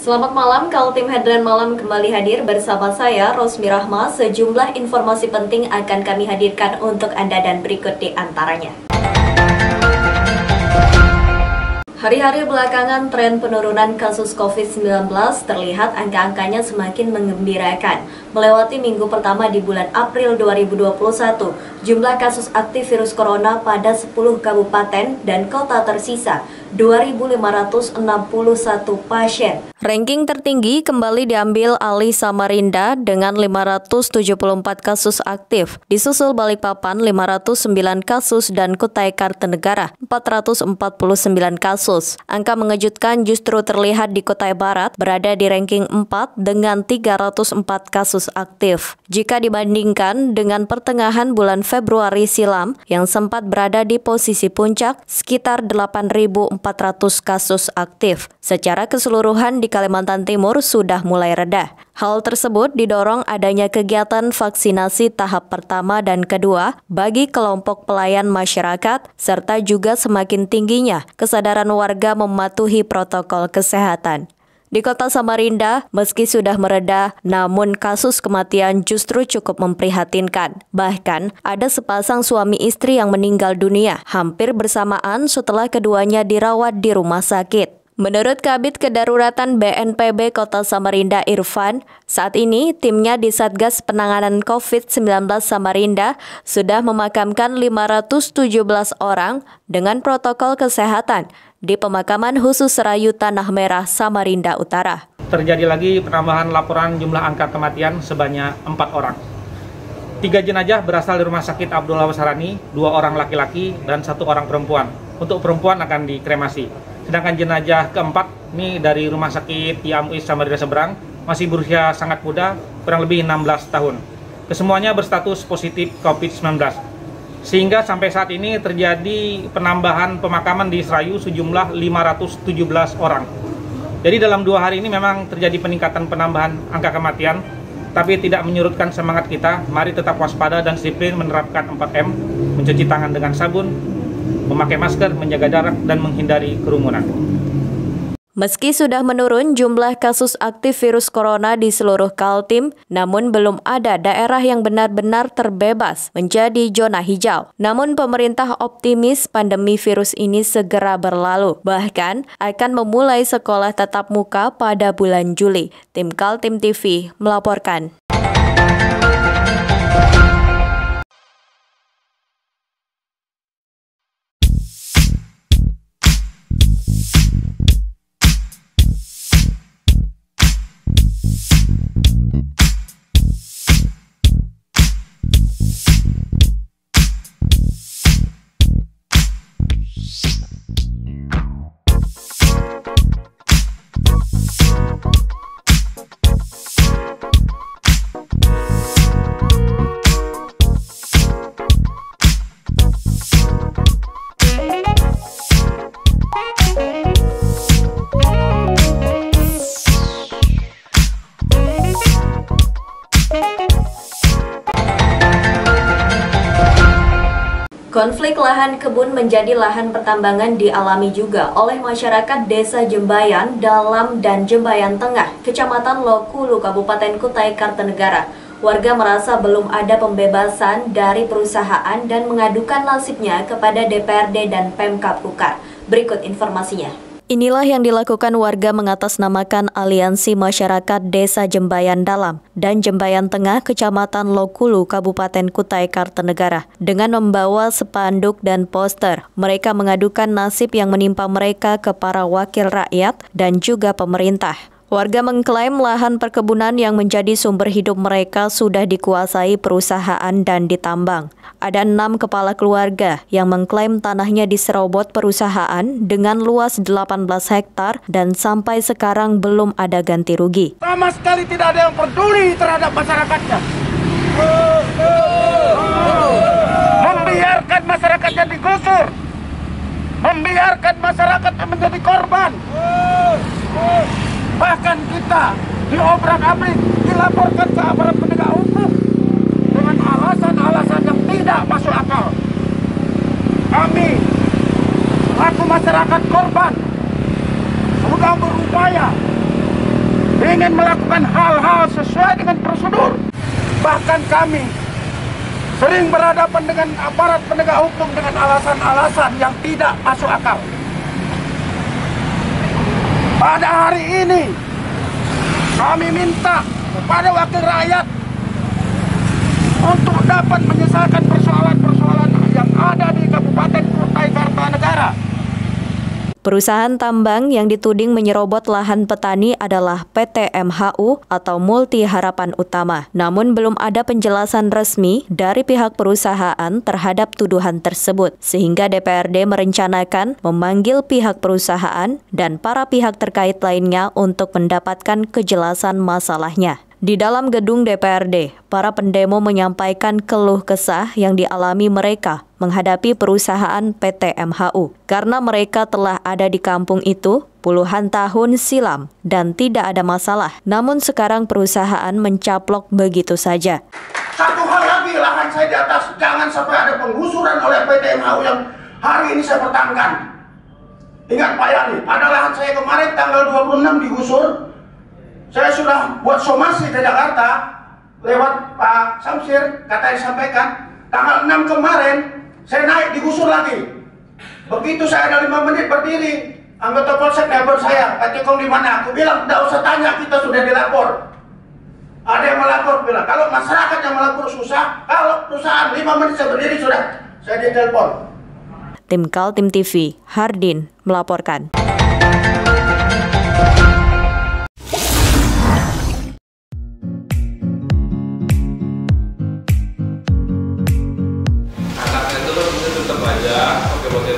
Selamat malam, Kaltim Headline Malam kembali hadir bersama saya, Rosmi Rahma. Sejumlah informasi penting akan kami hadirkan untuk Anda dan berikut di antaranya. Hari-hari belakangan tren penurunan kasus COVID-19 terlihat angka-angkanya semakin menggembirakan. Melewati minggu pertama di bulan April 2021, jumlah kasus aktif virus corona pada 10 kabupaten dan kota tersisa 2.561 pasien. Ranking tertinggi kembali diambil alih Samarinda dengan 574 kasus aktif, disusul Balikpapan 509 kasus dan Kutai Kartanegara 449 kasus. Angka mengejutkan justru terlihat di Kutai Barat berada di ranking 4 dengan 304 kasus aktif. Jika dibandingkan dengan pertengahan bulan Februari silam yang sempat berada di posisi puncak sekitar 8.400 kasus aktif. Secara keseluruhan di Kalimantan Timur sudah mulai reda. Hal tersebut didorong adanya kegiatan vaksinasi tahap pertama dan kedua bagi kelompok pelayan masyarakat, serta juga semakin tingginya kesadaran warga mematuhi protokol kesehatan. Di kota Samarinda, meski sudah mereda, namun kasus kematian justru cukup memprihatinkan. Bahkan, ada sepasang suami istri yang meninggal dunia hampir bersamaan setelah keduanya dirawat di rumah sakit. Menurut Kabid Kedaruratan BNPB Kota Samarinda Irfan, saat ini timnya di Satgas Penanganan COVID-19 Samarinda sudah memakamkan 517 orang dengan protokol kesehatan di pemakaman khusus Serayu Tanah Merah Samarinda Utara. Terjadi lagi penambahan laporan jumlah angka kematian sebanyak 4 orang. 3 jenazah berasal dari Rumah Sakit Abdullah Wasarani, 2 orang laki-laki dan 1 orang perempuan. Untuk perempuan akan dikremasi. Sedangkan jenazah keempat ini dari Rumah Sakit IAMUIS Samarinda Seberang, masih berusia sangat muda, kurang lebih 16 tahun. Kesemuanya berstatus positif COVID-19. Sehingga sampai saat ini terjadi penambahan pemakaman di Serayu sejumlah 517 orang. Jadi dalam 2 hari ini memang terjadi peningkatan penambahan angka kematian, tapi tidak menyurutkan semangat kita. Mari tetap waspada dan disiplin menerapkan 4M, mencuci tangan dengan sabun, memakai masker, menjaga jarak, dan menghindari kerumunan. Meski sudah menurun jumlah kasus aktif virus corona di seluruh Kaltim, namun belum ada daerah yang benar-benar terbebas menjadi zona hijau. Namun pemerintah optimis pandemi virus ini segera berlalu, bahkan akan memulai sekolah tatap muka pada bulan Juli. Tim Kaltim TV melaporkan. Konflik lahan kebun menjadi lahan pertambangan dialami juga oleh masyarakat Desa Jembayan Dalam dan Jembayan Tengah, Kecamatan Lokulu, Kabupaten Kutai Kartanegara. Warga merasa belum ada pembebasan dari perusahaan dan mengadukan nasibnya kepada DPRD dan Pemkab Ukar. Berikut informasinya. Inilah yang dilakukan warga mengatasnamakan Aliansi Masyarakat Desa Jembayan Dalam dan Jembayan Tengah, Kecamatan Lokulu, Kabupaten Kutai Kartanegara. Dengan membawa spanduk dan poster, mereka mengadukan nasib yang menimpa mereka ke para wakil rakyat dan juga pemerintah. Warga mengklaim lahan perkebunan yang menjadi sumber hidup mereka sudah dikuasai perusahaan dan ditambang. Ada 6 kepala keluarga yang mengklaim tanahnya diserobot perusahaan dengan luas 18 hektar dan sampai sekarang belum ada ganti rugi. Sama sekali tidak ada yang peduli terhadap masyarakatnya. Membiarkan masyarakatnya digusur. Membiarkan masyarakatnya menjadi korban. Bahkan kita diobrak-abrik, dilaporkan ke aparat penegak hukum dengan alasan-alasan yang tidak masuk akal. Kami, selaku masyarakat korban, sudah berupaya ingin melakukan hal-hal sesuai dengan prosedur. Bahkan kami sering berhadapan dengan aparat penegak hukum dengan alasan-alasan yang tidak masuk akal. Pada hari ini, kami minta kepada wakil rakyat untuk dapat menyelesaikan persoalan-persoalan yang ada di Kabupaten Kutai Kartanegara. Perusahaan tambang yang dituding menyerobot lahan petani adalah PT MHU atau Multi Harapan Utama. Namun belum ada penjelasan resmi dari pihak perusahaan terhadap tuduhan tersebut, sehingga DPRD merencanakan memanggil pihak perusahaan dan para pihak terkait lainnya untuk mendapatkan kejelasan masalahnya. Di dalam gedung DPRD, para pendemo menyampaikan keluh kesah yang dialami mereka menghadapi perusahaan PT MHU karena mereka telah ada di kampung itu puluhan tahun silam dan tidak ada masalah. Namun sekarang perusahaan mencaplok begitu saja. Satu hal lagi, lahan saya di atas, jangan sampai ada penggusuran oleh PT MHU yang hari ini saya pertahankan. Ingat Pak Yani, ada lahan saya kemarin tanggal 26 digusur. Saya sudah buat somasi ke Jakarta lewat Pak Samsir, katanya sampaikan tanggal 6 kemarin saya naik digusur lagi. Begitu saya ada 5 menit berdiri, anggota polsek nelpon saya, Pak Cikong di mana? Aku bilang tidak usah tanya, kita sudah dilapor. Ada yang melapor, bilang kalau masyarakat yang melapor susah, kalau perusahaan 5 menit saya berdiri sudah saya ditelepon. Tim Kaltim TV, Hardin melaporkan.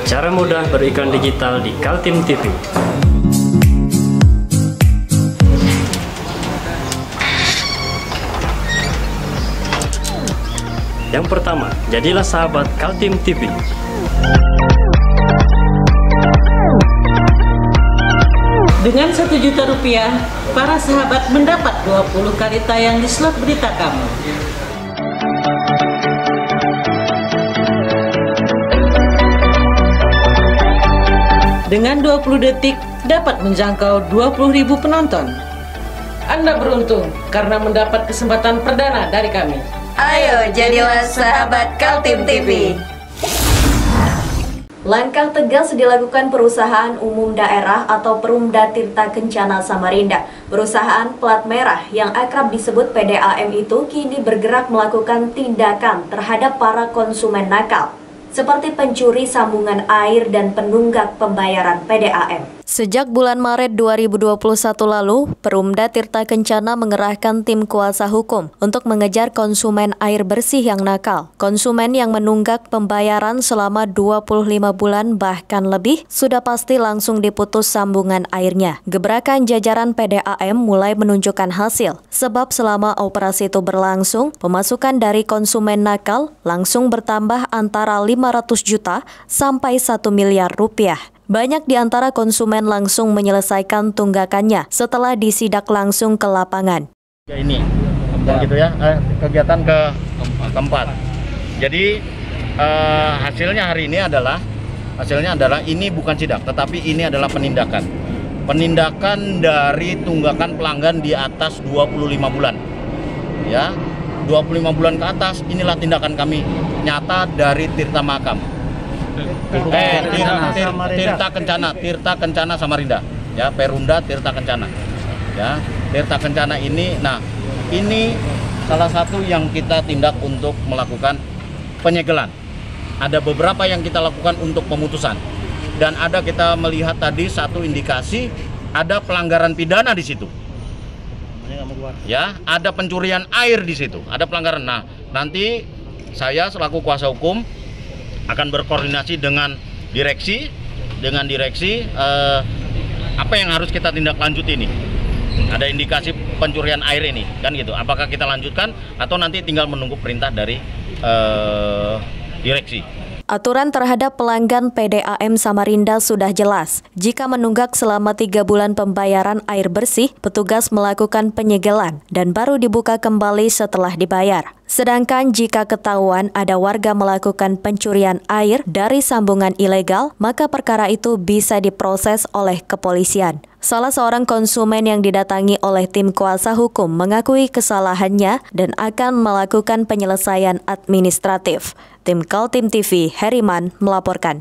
Cara mudah beriklan digital di Kaltim TV. Yang pertama, jadilah sahabat Kaltim TV. Dengan Rp1.000.000, para sahabat mendapat 20 kali tayang di slot berita kamu. Dengan 20 detik dapat menjangkau 20.000 penonton. Anda beruntung karena mendapat kesempatan perdana dari kami. Ayo jadilah sahabat Kaltim TV. Langkah tegas dilakukan Perusahaan Umum Daerah atau Perumda Tirta Kencana Samarinda. Perusahaan plat merah yang akrab disebut PDAM itu kini bergerak melakukan tindakan terhadap para konsumen nakal, seperti pencuri sambungan air dan penunggak pembayaran PDAM. Sejak bulan Maret 2021 lalu, Perumda Tirta Kencana mengerahkan tim kuasa hukum untuk mengejar konsumen air bersih yang nakal. Konsumen yang menunggak pembayaran selama 25 bulan bahkan lebih sudah pasti langsung diputus sambungan airnya. Gebrakan jajaran PDAM mulai menunjukkan hasil, sebab selama operasi itu berlangsung, pemasukan dari konsumen nakal langsung bertambah antara 500 juta sampai 1 miliar rupiah. Banyak di antara konsumen langsung menyelesaikan tunggakannya setelah disidak langsung ke lapangan. Ini, gitu ya, kegiatan keempat. Jadi hasilnya hari ini adalah ini bukan sidak, tetapi ini adalah penindakan. Penindakan dari tunggakan pelanggan di atas 25 bulan. Ya, 25 bulan ke atas, inilah tindakan kami nyata dari Tirta Makam. Tirta Kencana Samarinda, ya, Perumda Tirta Kencana, ya, Tirta Kencana ini. Nah, ini salah satu yang kita tindak untuk melakukan penyegelan. Ada beberapa yang kita lakukan untuk pemutusan, dan ada kita melihat tadi satu indikasi ada pelanggaran pidana di situ. Ya, ada pencurian air di situ, ada pelanggaran. Nah, nanti saya selaku kuasa hukum akan berkoordinasi dengan direksi, apa yang harus kita tindak lanjut ini. Ada indikasi pencurian air ini, kan gitu. Apakah kita lanjutkan atau nanti tinggal menunggu perintah dari direksi. Aturan terhadap pelanggan PDAM Samarinda sudah jelas. Jika menunggak selama 3 bulan pembayaran air bersih, petugas melakukan penyegelan dan baru dibuka kembali setelah dibayar. Sedangkan jika ketahuan ada warga melakukan pencurian air dari sambungan ilegal, maka perkara itu bisa diproses oleh kepolisian. Salah seorang konsumen yang didatangi oleh tim kuasa hukum mengakui kesalahannya dan akan melakukan penyelesaian administratif. Tim Kaltim TV, Heriman melaporkan.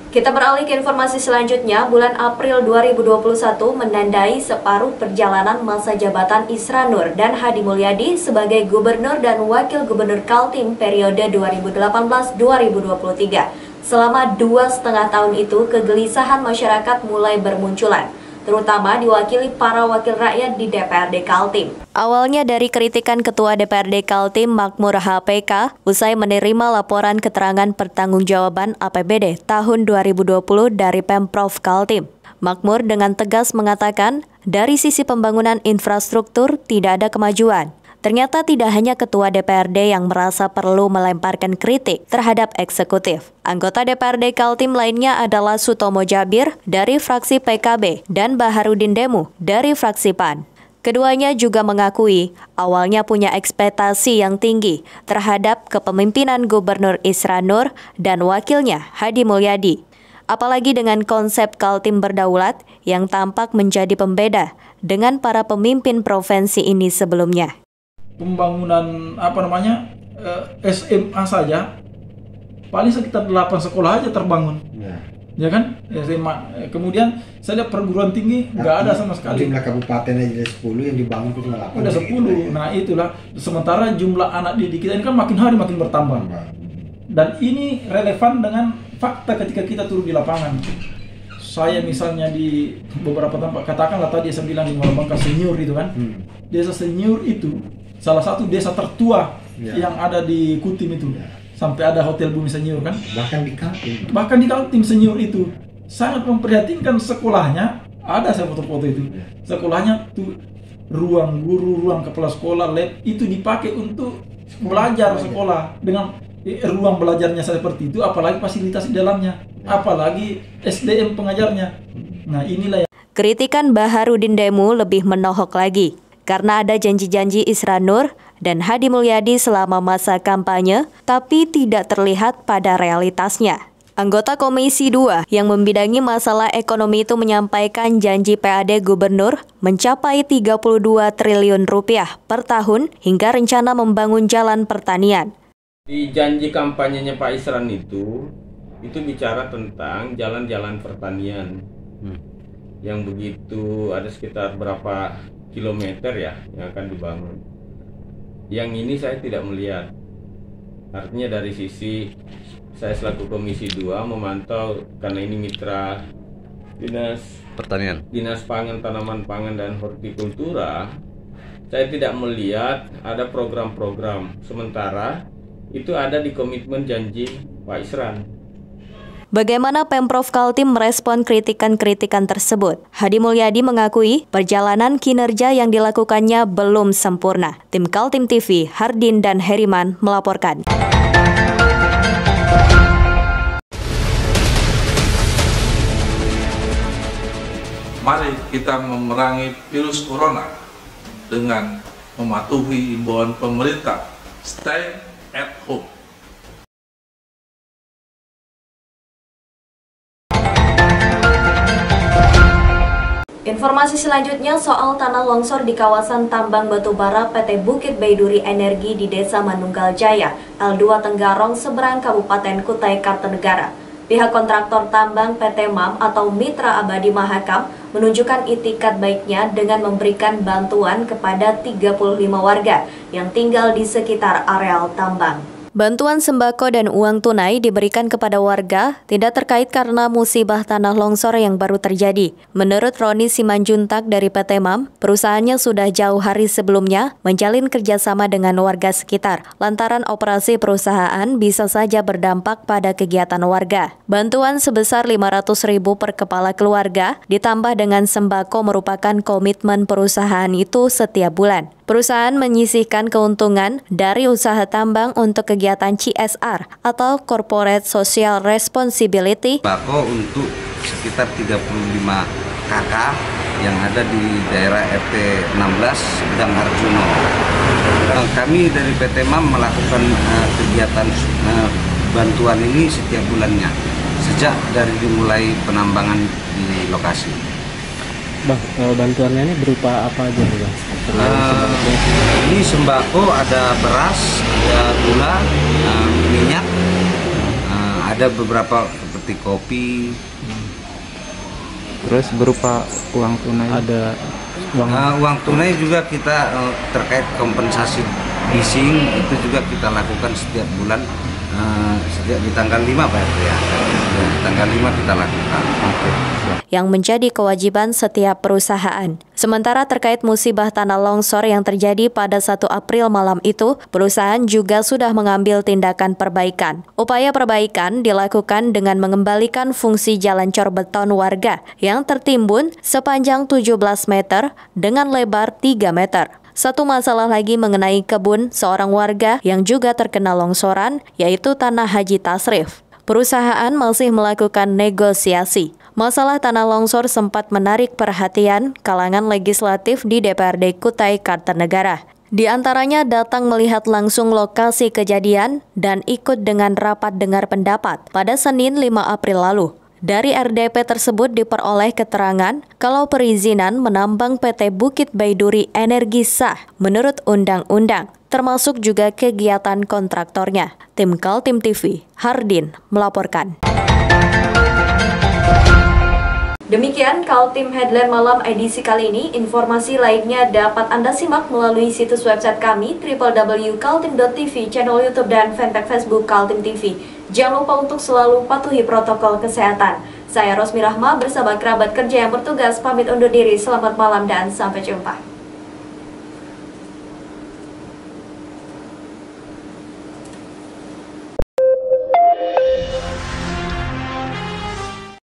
Kita beralih ke informasi selanjutnya. Bulan April 2021 menandai separuh perjalanan masa jabatan Isra Nur dan Hadi Mulyadi sebagai Gubernur dan Wakil Gubernur Kaltim periode 2018-2023. Selama 2,5 tahun itu, kegelisahan masyarakat mulai bermunculan, terutama diwakili para wakil rakyat di DPRD Kaltim. Awalnya dari kritikan Ketua DPRD Kaltim Makmur HPK usai menerima laporan keterangan pertanggungjawaban APBD tahun 2020 dari Pemprov Kaltim. Makmur dengan tegas mengatakan dari sisi pembangunan infrastruktur tidak ada kemajuan. Ternyata tidak hanya Ketua DPRD yang merasa perlu melemparkan kritik terhadap eksekutif. Anggota DPRD Kaltim lainnya adalah Sutomo Jabir dari fraksi PKB dan Baharudin Demu dari fraksi PAN. Keduanya juga mengakui awalnya punya ekspektasi yang tinggi terhadap kepemimpinan Gubernur Isra Nur dan wakilnya Hadi Mulyadi. Apalagi dengan konsep Kaltim berdaulat yang tampak menjadi pembeda dengan para pemimpin provinsi ini sebelumnya. Pembangunan SMA saja paling sekitar 8 sekolah aja terbangun. Ya kan? SMA. Kemudian saya lihat perguruan tinggi nggak ada sama sekali. Jumlah kabupaten aja 10 yang dibangun itu cuma 8. Udah 10. Nah, itulah. Sementara jumlah anak didik kita ini kan makin hari makin bertambah. Dan ini relevan dengan fakta ketika kita turun di lapangan. Saya misalnya di beberapa tempat, katakanlah tadi saya bilang di Malabangka Senior itu kan. Desa Senior itu salah satu desa tertua yang ada di Kutim itu. Sampai ada hotel Bumi Senior kan. Bahkan di Kaltim Senior itu sangat memprihatinkan sekolahnya. Ada saya foto-foto itu. Sekolahnya tuh ruang guru, ruang kepala sekolah, lab itu dipakai untuk belajar sekolah. Dengan ruang belajarnya seperti itu, apalagi fasilitas di dalamnya, apalagi SDM pengajarnya. Nah, inilah yang... Kritikan Baharudin Demu lebih menohok lagi karena ada janji-janji Isra Nur dan Hadi Mulyadi selama masa kampanye, tapi tidak terlihat pada realitasnya. Anggota Komisi 2 yang membidangi masalah ekonomi itu menyampaikan janji PAD Gubernur mencapai 32 triliun rupiah per tahun hingga rencana membangun jalan pertanian. Di janji kampanyenya Pak Isran itu bicara tentang jalan-jalan pertanian yang begitu ada sekitar berapa kilometer ya yang akan dibangun. Yang ini saya tidak melihat. Artinya dari sisi saya selaku Komisi 2 memantau, karena ini mitra Dinas Pertanian, Dinas Pangan, Tanaman Pangan dan Hortikultura, saya tidak melihat ada program-program. Sementara itu ada di komitmen janji Pak Isran. Bagaimana Pemprov Kaltim merespon kritikan-kritikan tersebut? Hadi Mulyadi mengakui perjalanan kinerja yang dilakukannya belum sempurna. Tim Kaltim TV, Hardin dan Heriman melaporkan. Mari kita memerangi virus corona dengan mematuhi imbauan pemerintah. Stay at home. Informasi selanjutnya soal tanah longsor di kawasan tambang batubara PT Bukit Baiduri Energi di Desa Manunggal Jaya, L2 Tenggarong, seberang Kabupaten Kutai Kartanegara. Pihak kontraktor tambang PT MAM atau Mitra Abadi Mahakam menunjukkan itikat baiknya dengan memberikan bantuan kepada 35 warga yang tinggal di sekitar areal tambang. Bantuan sembako dan uang tunai diberikan kepada warga tidak terkait karena musibah tanah longsor yang baru terjadi. Menurut Roni Simanjuntak dari PT MAM, perusahaannya sudah jauh hari sebelumnya menjalin kerjasama dengan warga sekitar. Lantaran operasi perusahaan bisa saja berdampak pada kegiatan warga. Bantuan sebesar 500.000 per kepala keluarga ditambah dengan sembako merupakan komitmen perusahaan itu setiap bulan. Perusahaan menyisihkan keuntungan dari usaha tambang untuk kegiatan CSR atau Corporate Social Responsibility. Sembako untuk sekitar 35 KK yang ada di daerah RT 16 Gang Arjuno. Kami dari PT MAM melakukan kegiatan bantuan ini setiap bulannya sejak dari dimulai penambangan di lokasi. Bang, bantuannya ini berupa apa aja nih, Bang? Ini sembako, ada beras, ada gula, minyak, ada beberapa seperti kopi. Terus berupa uang tunai? Ada uang tunai juga kita terkait kompensasi leasing itu juga kita lakukan setiap bulan, setiap di tanggal 5 Pak ya. Di tanggal 5 kita lakukan. Yang menjadi kewajiban setiap perusahaan. Sementara terkait musibah tanah longsor yang terjadi pada 1 April malam itu, perusahaan juga sudah mengambil tindakan perbaikan. Upaya perbaikan dilakukan dengan mengembalikan fungsi jalan cor beton warga yang tertimbun sepanjang 17 meter dengan lebar 3 meter. Satu masalah lagi mengenai kebun seorang warga yang juga terkena longsoran, yaitu Tanah Haji Tasrif. Perusahaan masih melakukan negosiasi. Masalah tanah longsor sempat menarik perhatian kalangan legislatif di DPRD Kutai Kartanegara. Di antaranya datang melihat langsung lokasi kejadian dan ikut dengan rapat dengar pendapat pada Senin 5 April lalu. Dari RDP tersebut diperoleh keterangan kalau perizinan menambang PT Bukit Baiduri Energi sah menurut undang-undang, termasuk juga kegiatan kontraktornya. Tim Kaltim TV, Hardin melaporkan. Demikian Kaltim Headline Malam edisi kali ini. Informasi lainnya dapat Anda simak melalui situs website kami www.kaltim.tv, channel YouTube dan fanpage Facebook Kaltim TV. Jangan lupa untuk selalu patuhi protokol kesehatan. Saya Rosmi Rahma bersama kerabat kerja yang bertugas pamit undur diri. Selamat malam dan sampai jumpa.